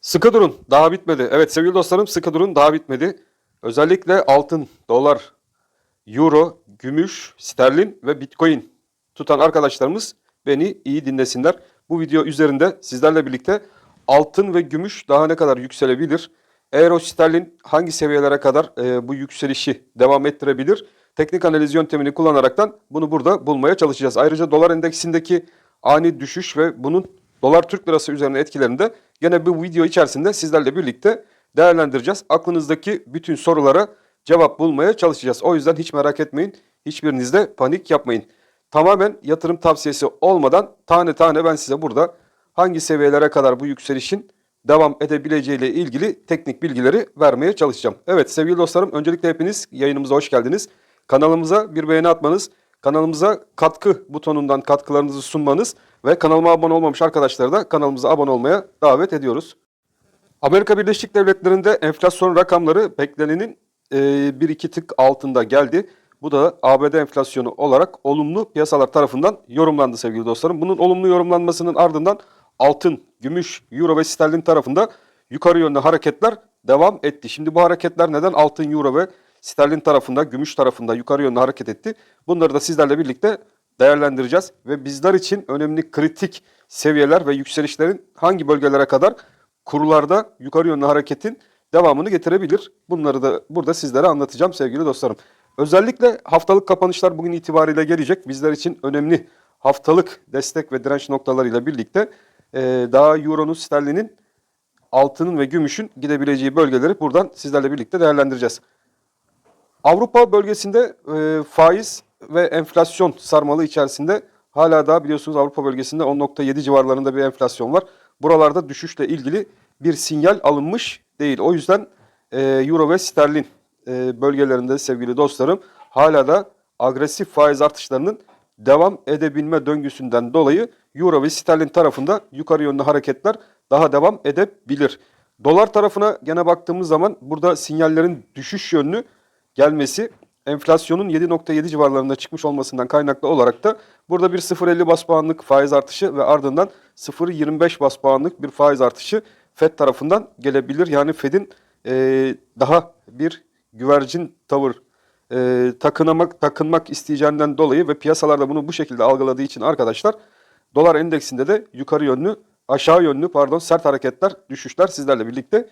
Sıkı durun, daha bitmedi. Evet sevgili dostlarım, sıkı durun, daha bitmedi. Özellikle altın, dolar, euro, gümüş, sterlin ve bitcoin tutan arkadaşlarımız beni iyi dinlesinler. Bu video üzerinde sizlerle birlikte altın ve gümüş daha ne kadar yükselebilir? Euro sterlin hangi seviyelere kadar bu yükselişi devam ettirebilir? Teknik analiz yöntemini kullanaraktan bunu burada bulmaya çalışacağız. Ayrıca dolar endeksindeki ani düşüş ve bunun dolar Türk lirası üzerine etkilerini de gene bu video içerisinde sizlerle birlikte değerlendireceğiz. Aklınızdaki bütün sorulara cevap bulmaya çalışacağız. O yüzden hiç merak etmeyin. Hiçbiriniz de panik yapmayın. Tamamen yatırım tavsiyesi olmadan tane tane ben size burada hangi seviyelere kadar bu yükselişin devam edebileceğiyle ilgili teknik bilgileri vermeye çalışacağım. Evet sevgili dostlarım, öncelikle hepiniz yayınımıza hoş geldiniz. Kanalımıza bir beğeni atmanız, kanalımıza katkı butonundan katkılarınızı sunmanız ve kanalıma abone olmamış arkadaşları da kanalımıza abone olmaya davet ediyoruz. Amerika Birleşik Devletleri'nde enflasyon rakamları beklenenin bir iki tık altında geldi. Bu da ABD enflasyonu olarak olumlu piyasalar tarafından yorumlandı sevgili dostlarım. Bunun olumlu yorumlanmasının ardından altın, gümüş, euro ve sterlin tarafında yukarı yönlü hareketler devam etti. Şimdi bu hareketler neden altın, euro ve sterlin tarafında, gümüş tarafında yukarı yönlü hareket etti? Bunları da sizlerle birlikte değerlendireceğiz ve bizler için önemli kritik seviyeler ve yükselişlerin hangi bölgelere kadar kurlarda yukarı yönlü hareketin devamını getirebilir. Bunları da burada sizlere anlatacağım sevgili dostlarım. Özellikle haftalık kapanışlar bugün itibariyle gelecek. Bizler için önemli haftalık destek ve direnç noktalarıyla birlikte daha euronun, sterlinin, altının ve gümüşün gidebileceği bölgeleri buradan sizlerle birlikte değerlendireceğiz. Avrupa bölgesinde faiz ve enflasyon sarmalı içerisinde hala daha biliyorsunuz Avrupa bölgesinde 10,7 civarlarında bir enflasyon var. Buralarda düşüşle ilgili bir sinyal alınmış değil. O yüzden euro ve sterlin bölgelerinde sevgili dostlarım hala da agresif faiz artışlarının devam edebilme döngüsünden dolayı euro ve sterlin tarafında yukarı yönlü hareketler daha devam edebilir. Dolar tarafına gene baktığımız zaman burada sinyallerin düşüş yönlü gelmesi, enflasyonun 7,7 civarlarında çıkmış olmasından kaynaklı olarak da burada bir 0,50 bas puanlık faiz artışı ve ardından 0,25 bas puanlık bir faiz artışı FED tarafından gelebilir. Yani FED'in daha bir güvercin tavır takınmak isteyeceğinden dolayı ve piyasalarda bunu bu şekilde algıladığı için arkadaşlar dolar endeksinde de yukarı yönlü, aşağı yönlü sert hareketler, düşüşler sizlerle birlikte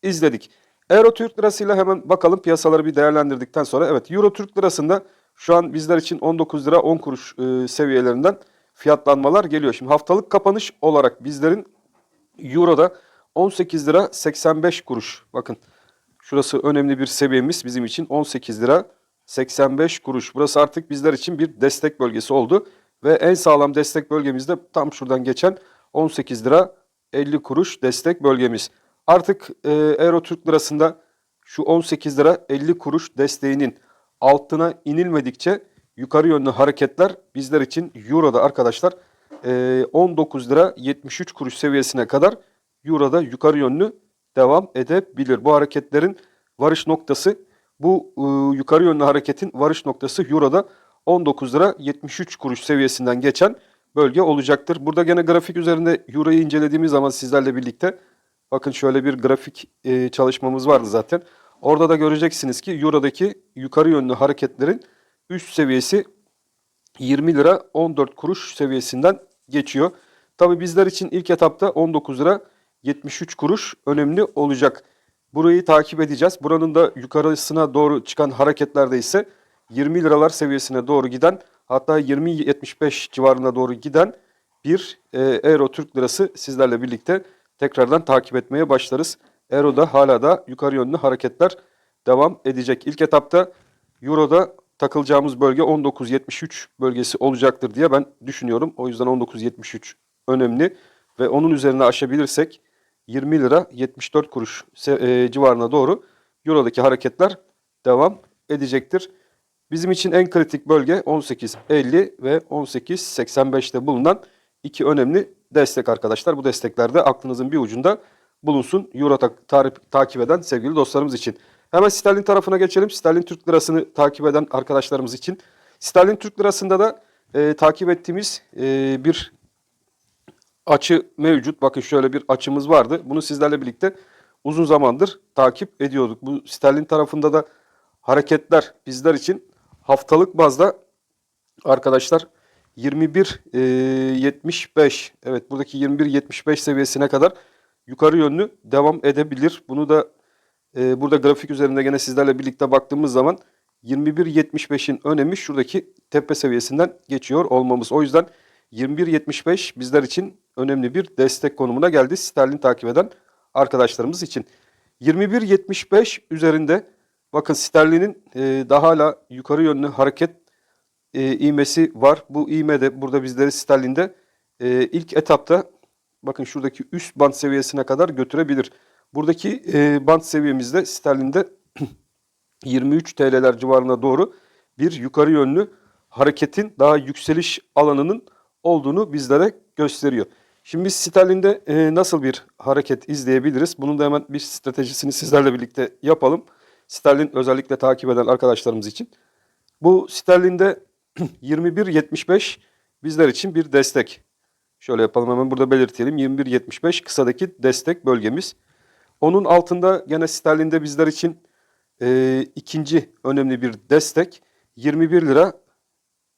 izledik. Euro Türk lirasıyla hemen bakalım piyasaları bir değerlendirdikten sonra. Evet, Euro Türk lirasında şu an bizler için 19 lira 10 kuruş seviyelerinden fiyatlanmalar geliyor. Şimdi haftalık kapanış olarak bizlerin Euro'da 18 lira 85 kuruş. Bakın şurası önemli bir seviyemiz bizim için 18 lira 85 kuruş. Burası artık bizler için bir destek bölgesi oldu. Ve en sağlam destek bölgemiz de tam şuradan geçen 18 lira 50 kuruş destek bölgemiz. Artık Euro Türk lirasında şu 18 lira 50 kuruş desteğinin altına inilmedikçe yukarı yönlü hareketler bizler için Euro'da arkadaşlar 19 lira 73 kuruş seviyesine kadar Euro'da yukarı yönlü devam edebilir. Bu hareketlerin varış noktası, bu yukarı yönlü hareketin varış noktası Euro'da 19 lira 73 kuruş seviyesinden geçen bölge olacaktır. Burada gene grafik üzerinde Euro'yu incelediğimiz zaman sizlerle birlikte bakın şöyle bir grafik çalışmamız vardı zaten. Orada da göreceksiniz ki Euro'daki yukarı yönlü hareketlerin üst seviyesi 20 lira 14 kuruş seviyesinden geçiyor. Tabi bizler için ilk etapta 19 lira 73 kuruş önemli olacak. Burayı takip edeceğiz. Buranın da yukarısına doğru çıkan hareketlerde ise 20 liralar seviyesine doğru giden, hatta 20.75 civarına doğru giden bir Euro Türk lirası sizlerle birlikte tekrardan takip etmeye başlarız. Euro'da hala da yukarı yönlü hareketler devam edecek. İlk etapta Euro'da takılacağımız bölge 19.73 bölgesi olacaktır diye ben düşünüyorum. O yüzden 19.73 önemli ve onun üzerine aşabilirsek 20 lira 74 kuruş civarına doğru Euro'daki hareketler devam edecektir. Bizim için en kritik bölge 18.50 ve 18.85'te bulunan iki önemli destek arkadaşlar. Bu desteklerde aklınızın bir ucunda bulunsun Euro takip eden sevgili dostlarımız için. Hemen sterlin tarafına geçelim. Sterlin Türk lirasını takip eden arkadaşlarımız için. Sterlin Türk lirasında da takip ettiğimiz bir açı mevcut. Bakın şöyle bir açımız vardı. Bunu sizlerle birlikte uzun zamandır takip ediyorduk. Bu sterlin tarafında da hareketler bizler için haftalık bazda arkadaşlar 21.75, evet buradaki 21.75 seviyesine kadar yukarı yönlü devam edebilir. Bunu da burada grafik üzerinde gene sizlerle birlikte baktığımız zaman 21.75'in önemi şuradaki tepe seviyesinden geçiyor olmamız. O yüzden 21.75 bizler için önemli bir destek konumuna geldi sterlin takip eden arkadaşlarımız için. 21.75 üzerinde bakın sterlinin daha hala yukarı yönlü hareket ivmesi var. Bu ivme de burada bizleri sterlinde ilk etapta bakın şuradaki üst band seviyesine kadar götürebilir. Buradaki band seviyemizde sterlinde 23 TL'ler civarına doğru bir yukarı yönlü hareketin daha yükseliş alanının olduğunu bizlere gösteriyor. Şimdi biz sterlinde nasıl bir hareket izleyebiliriz? Bunun da hemen bir stratejisini sizlerle birlikte yapalım. Sterlin özellikle takip eden arkadaşlarımız için. Bu sterlinde 21.75 bizler için bir destek. Şöyle yapalım, hemen burada belirtelim. 21.75 kısadaki destek bölgemiz. Onun altında gene sterlinde bizler için ikinci önemli bir destek 21 lira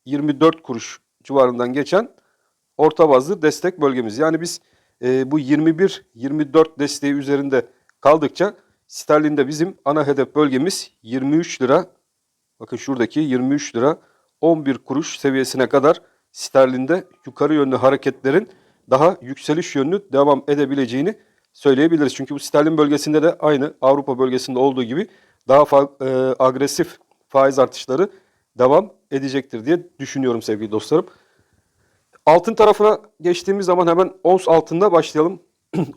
24 kuruş civarından geçen orta bazlı destek bölgemiz. Yani biz bu 21-24 desteği üzerinde kaldıkça sterlinde bizim ana hedef bölgemiz 23 lira. Bakın şuradaki 23 lira 11 kuruş seviyesine kadar sterlinde yukarı yönlü hareketlerin daha yükseliş yönlü devam edebileceğini söyleyebiliriz. Çünkü bu sterlin bölgesinde de aynı Avrupa bölgesinde olduğu gibi daha agresif faiz artışları devam edecektir diye düşünüyorum sevgili dostlarım. Altın tarafına geçtiğimiz zaman hemen ons altında başlayalım.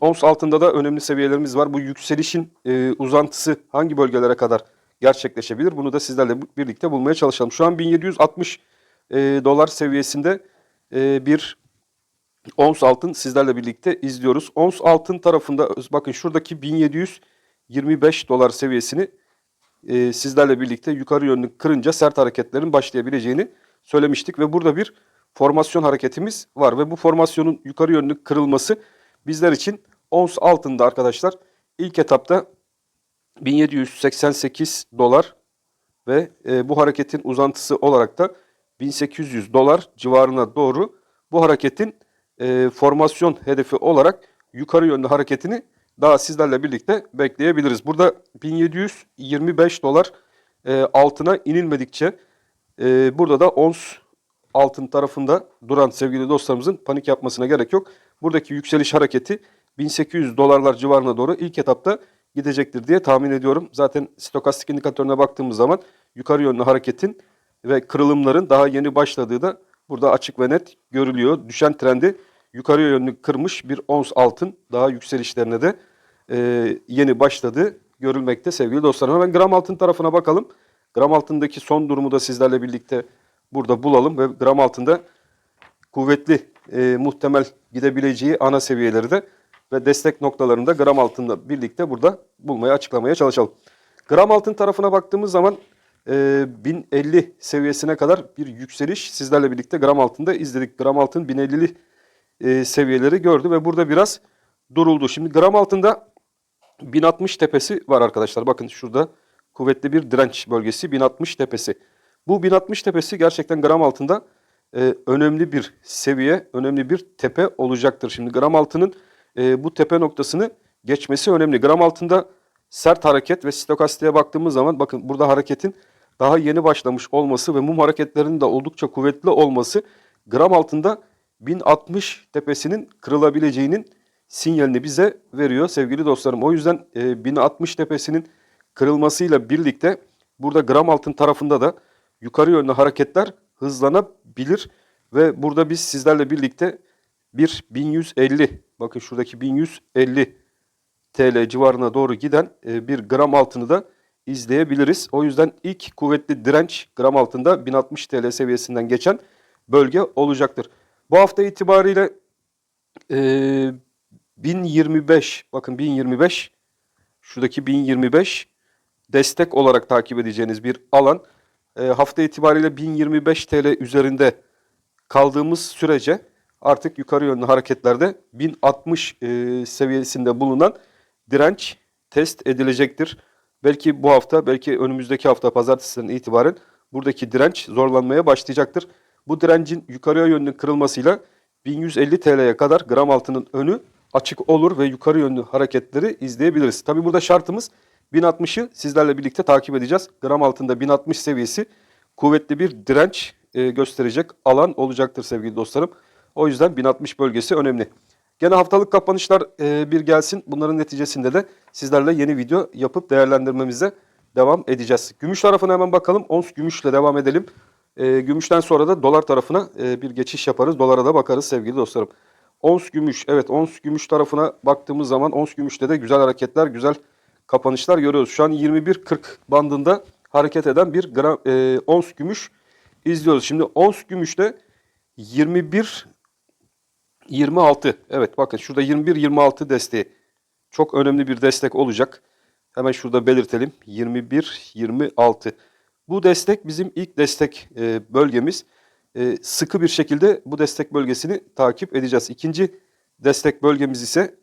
Ons altında da önemli seviyelerimiz var. Bu yükselişin uzantısı hangi bölgelere kadar gerçekleşebilir? Bunu da sizlerle birlikte bulmaya çalışalım. Şu an 1760 dolar seviyesinde bir ons altın sizlerle birlikte izliyoruz. Ons altın tarafında bakın şuradaki 1725 dolar seviyesini sizlerle birlikte yukarı yönlü kırınca sert hareketlerin başlayabileceğini söylemiştik. Ve burada bir formasyon hareketimiz var. Ve bu formasyonun yukarı yönlü kırılması bizler için ons altında arkadaşlar ilk etapta 1788 dolar ve bu hareketin uzantısı olarak da 1800 dolar civarına doğru bu hareketin formasyon hedefi olarak yukarı yönlü hareketini daha sizlerle birlikte bekleyebiliriz. Burada 1725 dolar altına inilmedikçe burada da ons altın tarafında duran sevgili dostlarımızın panik yapmasına gerek yok. Buradaki yükseliş hareketi 1800 dolarlar civarına doğru ilk etapta gidecektir diye tahmin ediyorum. Zaten stokastik indikatörüne baktığımız zaman yukarı yönlü hareketin ve kırılımların daha yeni başladığı da burada açık ve net görülüyor. Düşen trendi yukarı yönlü kırmış bir ons altın daha yükselişlerine de yeni başladı görülmekte sevgili dostlarım. Hemen gram altın tarafına bakalım. Gram altındaki son durumu da sizlerle birlikte burada bulalım ve gram altında kuvvetli muhtemel gidebileceği ana seviyeleri de ve destek noktalarında gram altında birlikte burada bulmaya, açıklamaya çalışalım. Gram altın tarafına baktığımız zaman 1050 seviyesine kadar bir yükseliş sizlerle birlikte gram altında izledik. Gram altın 1050'li seviyeleri gördü ve burada biraz duruldu. Şimdi gram altında 1060 tepesi var arkadaşlar. Bakın şurada kuvvetli bir direnç bölgesi 1060 tepesi. Bu 1060 tepesi gerçekten gram altında önemli bir seviye, önemli bir tepe olacaktır. Şimdi gram altının bu tepe noktasını geçmesi önemli. Gram altında sert hareket ve stokastiğe baktığımız zaman bakın burada hareketin daha yeni başlamış olması ve mum hareketlerinin de oldukça kuvvetli olması gram altında 1060 tepesinin kırılabileceğinin sinyalini bize veriyor sevgili dostlarım. O yüzden 1060 tepesinin kırılmasıyla birlikte burada gram altın tarafında da yukarı yönlü hareketler hızlanabilir ve burada biz sizlerle birlikte bir 1150, bakın şuradaki 1150 TL civarına doğru giden bir gram altını da izleyebiliriz. O yüzden ilk kuvvetli direnç gram altında 1060 TL seviyesinden geçen bölge olacaktır. Bu hafta itibariyle 1025, bakın 1025, şuradaki 1025 destek olarak takip edeceğiniz bir alan. Hafta itibariyle 1025 TL üzerinde kaldığımız sürece artık yukarı yönlü hareketlerde 1060 seviyesinde bulunan direnç test edilecektir. Belki bu hafta, belki önümüzdeki hafta pazartesiden itibaren buradaki direnç zorlanmaya başlayacaktır. Bu direncin yukarıya yönlü kırılmasıyla 1150 TL'ye kadar gram altının önü açık olur ve yukarı yönlü hareketleri izleyebiliriz. Tabi burada şartımız 1060'ı sizlerle birlikte takip edeceğiz. Gram altında 1060 seviyesi kuvvetli bir direnç gösterecek alan olacaktır sevgili dostlarım. O yüzden 1060 bölgesi önemli. Gene haftalık kapanışlar bir gelsin. Bunların neticesinde de sizlerle yeni video yapıp değerlendirmemize devam edeceğiz. Gümüş tarafına hemen bakalım. Ons gümüşle devam edelim. Gümüşten sonra da dolar tarafına bir geçiş yaparız. Dolara da bakarız sevgili dostlarım. Ons gümüş. Evet, ons gümüş tarafına baktığımız zaman ons gümüşte de güzel hareketler, güzel kapanışlar görüyoruz. Şu an 21.40 bandında hareket eden bir ons gümüş izliyoruz. Şimdi ons gümüşte 21.26. Evet, bakın şurada 21.26 desteği çok önemli bir destek olacak. Hemen şurada belirtelim. 21.26. Bu destek bizim ilk destek bölgemiz. Sıkı bir şekilde bu destek bölgesini takip edeceğiz. İkinci destek bölgemiz ise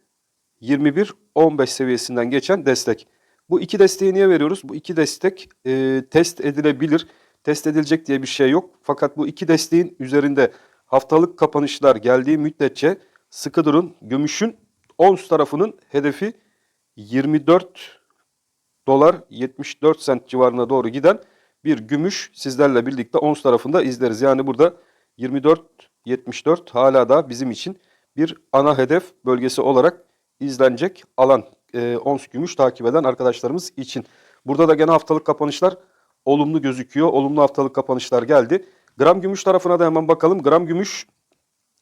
21.15 seviyesinden geçen destek. Bu iki desteği niye veriyoruz? Bu iki destek test edilebilir. Test edilecek diye bir şey yok. Fakat bu iki desteğin üzerinde haftalık kapanışlar geldiği müddetçe sıkı durun. Gümüşün ons tarafının hedefi 24 dolar 74 sent civarına doğru giden bir gümüş sizlerle birlikte ons tarafında izleriz. Yani burada 24.74 hala da bizim için bir ana hedef bölgesi olarak izlenecek alan ons gümüş takip eden arkadaşlarımız için. Burada da gene haftalık kapanışlar olumlu gözüküyor. Olumlu haftalık kapanışlar geldi. Gram gümüş tarafına da hemen bakalım. Gram gümüş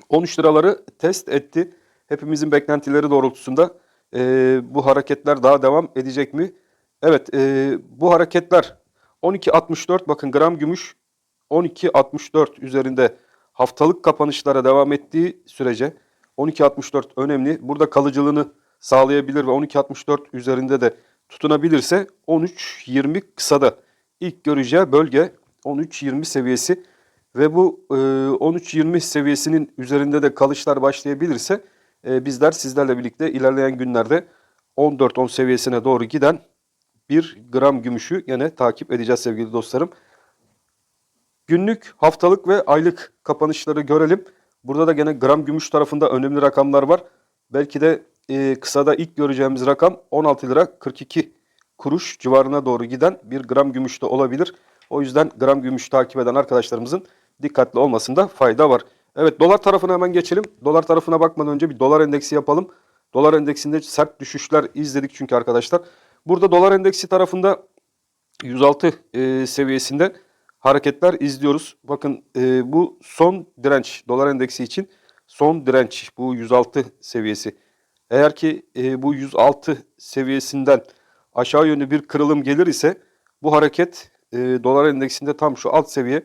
13 liraları test etti. Hepimizin beklentileri doğrultusunda bu hareketler daha devam edecek mi? Evet, bu hareketler 12.64, bakın gram gümüş 12.64 üzerinde haftalık kapanışlara devam ettiği sürece 12.64 önemli. Burada kalıcılığını sağlayabilir ve 12.64 üzerinde de tutunabilirse 13.20 kısada ilk göreceği bölge 13.20 seviyesi ve bu 13.20 seviyesinin üzerinde de kalışlar başlayabilirse bizler sizlerle birlikte ilerleyen günlerde 14-10 seviyesine doğru giden bir gram gümüşü yine takip edeceğiz sevgili dostlarım. Günlük, haftalık ve aylık kapanışları görelim. Burada da gene gram gümüş tarafında önemli rakamlar var. Belki de kısada ilk göreceğimiz rakam 16 lira 42 kuruş civarına doğru giden bir gram gümüş de olabilir. O yüzden gram gümüş takip eden arkadaşlarımızın dikkatli olmasında fayda var. Evet, dolar tarafına hemen geçelim. Dolar tarafına bakmadan önce bir dolar endeksi yapalım. Dolar endeksinde sert düşüşler izledik çünkü arkadaşlar. Burada dolar endeksi tarafında 106 seviyesinde hareketler izliyoruz. Bakın bu son direnç, dolar endeksi için son direnç bu 106 seviyesi. Eğer ki bu 106 seviyesinden aşağı yönlü bir kırılım gelir ise bu hareket dolar endeksinde tam şu alt seviye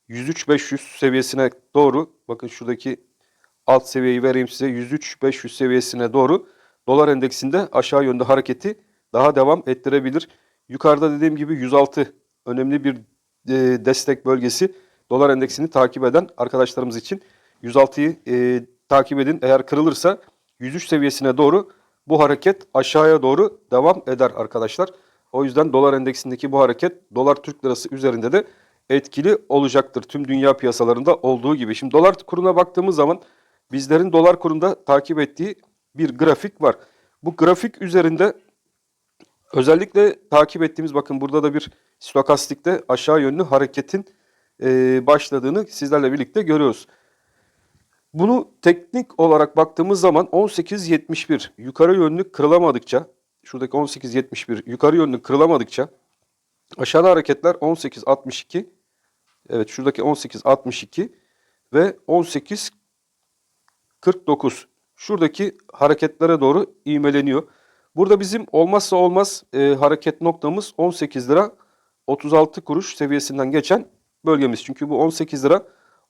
103.500 seviyesine doğru, bakın şuradaki alt seviyeyi vereyim size, 103.500 seviyesine doğru dolar endeksinde aşağı yönde hareketi daha devam ettirebilir. Yukarıda dediğim gibi 106 önemli bir destek bölgesi. Dolar endeksini takip eden arkadaşlarımız için 106'yı takip edin. Eğer kırılırsa 103 seviyesine doğru bu hareket aşağıya doğru devam eder arkadaşlar. O yüzden dolar endeksindeki bu hareket dolar Türk lirası üzerinde de etkili olacaktır. Tüm dünya piyasalarında olduğu gibi. Şimdi dolar kuruna baktığımız zaman bizlerin dolar kurunda takip ettiği bir grafik var. Bu grafik üzerinde özellikle takip ettiğimiz, bakın burada da bir stokastikte aşağı yönlü hareketin başladığını sizlerle birlikte görüyoruz. Bunu teknik olarak baktığımız zaman 18.71 yukarı yönlü kırılamadıkça, şuradaki 18.71 yukarı yönlü kırılamadıkça aşağıda hareketler 18.62, evet şuradaki 18.62 ve 18.49 şuradaki hareketlere doğru ivmeleniyor. Burada bizim olmazsa olmaz hareket noktamız 18 lira 36 kuruş seviyesinden geçen bölgemiz. Çünkü bu 18 lira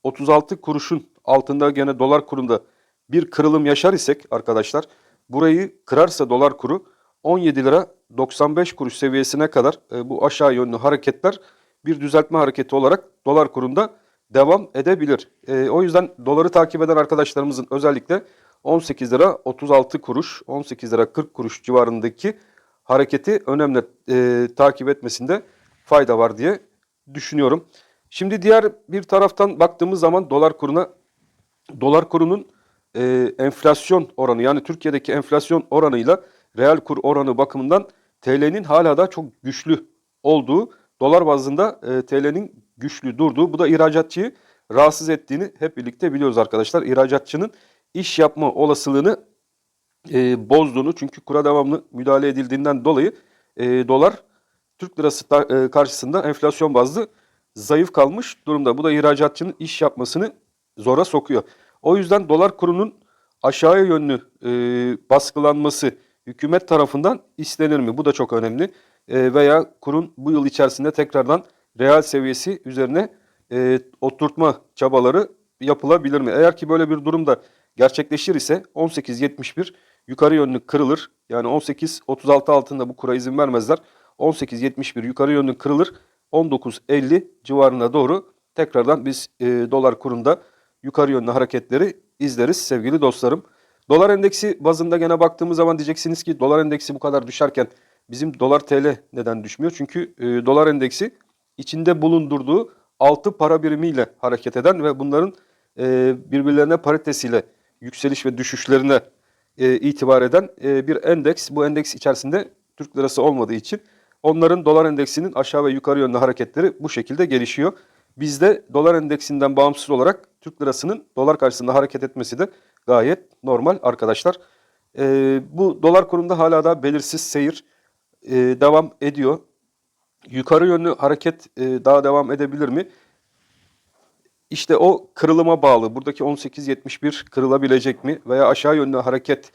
36 kuruşun altında gene dolar kurunda bir kırılım yaşar isek arkadaşlar, burayı kırarsa dolar kuru 17 lira 95 kuruş seviyesine kadar bu aşağı yönlü hareketler bir düzeltme hareketi olarak dolar kurunda devam edebilir. O yüzden doları takip eden arkadaşlarımızın özellikle 18 lira 36 kuruş, 18 lira 40 kuruş civarındaki hareketi önemli takip etmesinde fayda var diye düşünüyorum. Şimdi diğer bir taraftan baktığımız zaman dolar kurunun enflasyon oranı, yani Türkiye'deki enflasyon oranıyla reel kur oranı bakımından TL'nin hala da çok güçlü olduğu, dolar bazında TL'nin güçlü durduğu, bu da ihracatçıyı rahatsız ettiğini hep birlikte biliyoruz arkadaşlar. İhracatçının iş yapma olasılığını bozduğunu, çünkü kura devamlı müdahale edildiğinden dolayı dolar Türk lirası karşısında enflasyon bazlı zayıf kalmış durumda. Bu da ihracatçının iş yapmasını zora sokuyor. O yüzden dolar kurunun aşağıya yönlü baskılanması hükümet tarafından istenir mi? Bu da çok önemli. Veya kurun bu yıl içerisinde tekrardan reel seviyesi üzerine oturtma çabaları yapılabilir mi? Eğer ki böyle bir durumda gerçekleşir ise 18.71 yukarı yönlü kırılır. Yani 18.36 altında bu kura izin vermezler. 18.71 yukarı yönlü kırılır. 19.50 civarına doğru tekrardan biz dolar kurunda yukarı yönlü hareketleri izleriz sevgili dostlarım. Dolar endeksi bazında gene baktığımız zaman diyeceksiniz ki dolar endeksi bu kadar düşerken bizim dolar TL neden düşmüyor? Çünkü dolar endeksi içinde bulundurduğu 6 para birimiyle hareket eden ve bunların birbirlerine paritesiyle yükseliş ve düşüşlerine itibar eden bir endeks. Bu endeks içerisinde Türk lirası olmadığı için onların dolar endeksinin aşağı ve yukarı yönlü hareketleri bu şekilde gelişiyor. Bizde dolar endeksinden bağımsız olarak Türk lirasının dolar karşısında hareket etmesi de gayet normal arkadaşlar. Bu dolar kurunda hala da belirsiz seyir devam ediyor. Yukarı yönlü hareket daha devam edebilir mi? İşte o kırılıma bağlı. Buradaki 18.71 kırılabilecek mi? Veya aşağı yönlü hareket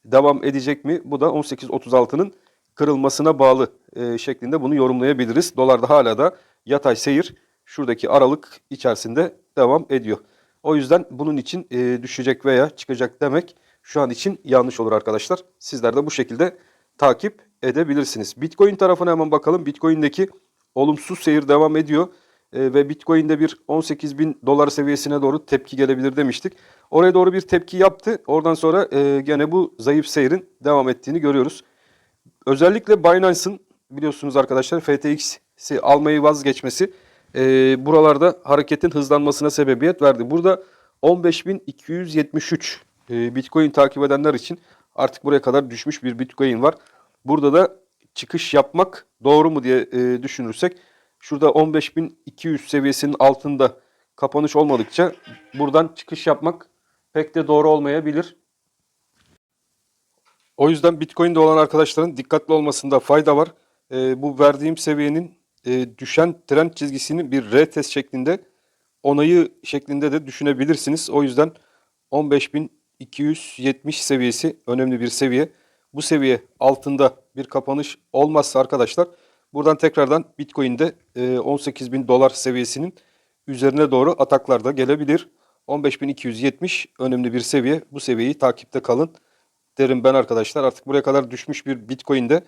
devam edecek mi? Bu da 18.36'nın kırılmasına bağlı şeklinde bunu yorumlayabiliriz. Dolarda hala da yatay seyir şuradaki aralık içerisinde devam ediyor. O yüzden bunun için düşecek veya çıkacak demek şu an için yanlış olur arkadaşlar. Sizler de bu şekilde takip edebilirsiniz. Bitcoin tarafına hemen bakalım. Bitcoin'deki olumsuz seyir devam ediyor. Ve Bitcoin'de bir 18.000 dolar seviyesine doğru tepki gelebilir demiştik. Oraya doğru bir tepki yaptı. Oradan sonra gene bu zayıf seyrin devam ettiğini görüyoruz. Özellikle Binance'ın biliyorsunuz arkadaşlar FTX'i almayı vazgeçmesi buralarda hareketin hızlanmasına sebebiyet verdi. Burada 15.273 Bitcoin takip edenler için artık buraya kadar düşmüş bir Bitcoin var. Burada da çıkış yapmak doğru mu diye düşünürsek şurada 15.200 seviyesinin altında kapanış olmadıkça buradan çıkış yapmak pek de doğru olmayabilir. O yüzden Bitcoin'de olan arkadaşların dikkatli olmasında fayda var. Bu verdiğim seviyenin düşen trend çizgisinin bir retest şeklinde onayı şeklinde de düşünebilirsiniz. O yüzden 15.270 seviyesi önemli bir seviye. Bu seviye altında bir kapanış olmazsa arkadaşlar buradan tekrardan Bitcoin'de 18.000 dolar seviyesinin üzerine doğru ataklar da gelebilir. 15.270 önemli bir seviye. Bu seviyeyi takipte kalın derim ben arkadaşlar. Artık buraya kadar düşmüş bir Bitcoin'de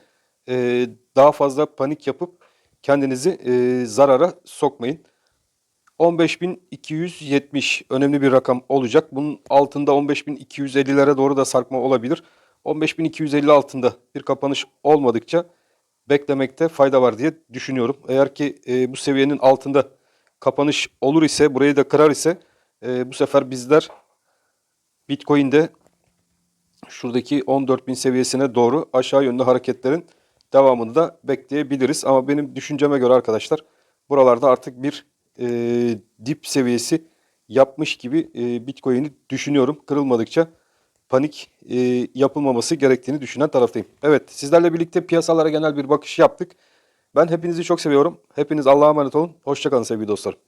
daha fazla panik yapıp kendinizi zarara sokmayın. 15.270 önemli bir rakam olacak. Bunun altında 15.250'lere doğru da sarkma olabilir. 15.250 altında bir kapanış olmadıkça beklemekte fayda var diye düşünüyorum. Eğer ki bu seviyenin altında kapanış olur ise, burayı da kırar ise bu sefer bizler Bitcoin'de şuradaki 14.000 seviyesine doğru aşağı yönlü hareketlerin devamını da bekleyebiliriz. Ama benim düşünceme göre arkadaşlar buralarda artık bir dip seviyesi yapmış gibi Bitcoin'i düşünüyorum. Kırılmadıkça panik yapılmaması gerektiğini düşünen taraftayım. Evet, sizlerle birlikte piyasalara genel bir bakış yaptık. Ben hepinizi çok seviyorum. Hepiniz Allah'a emanet olun. Hoşça kalın sevgili dostlarım.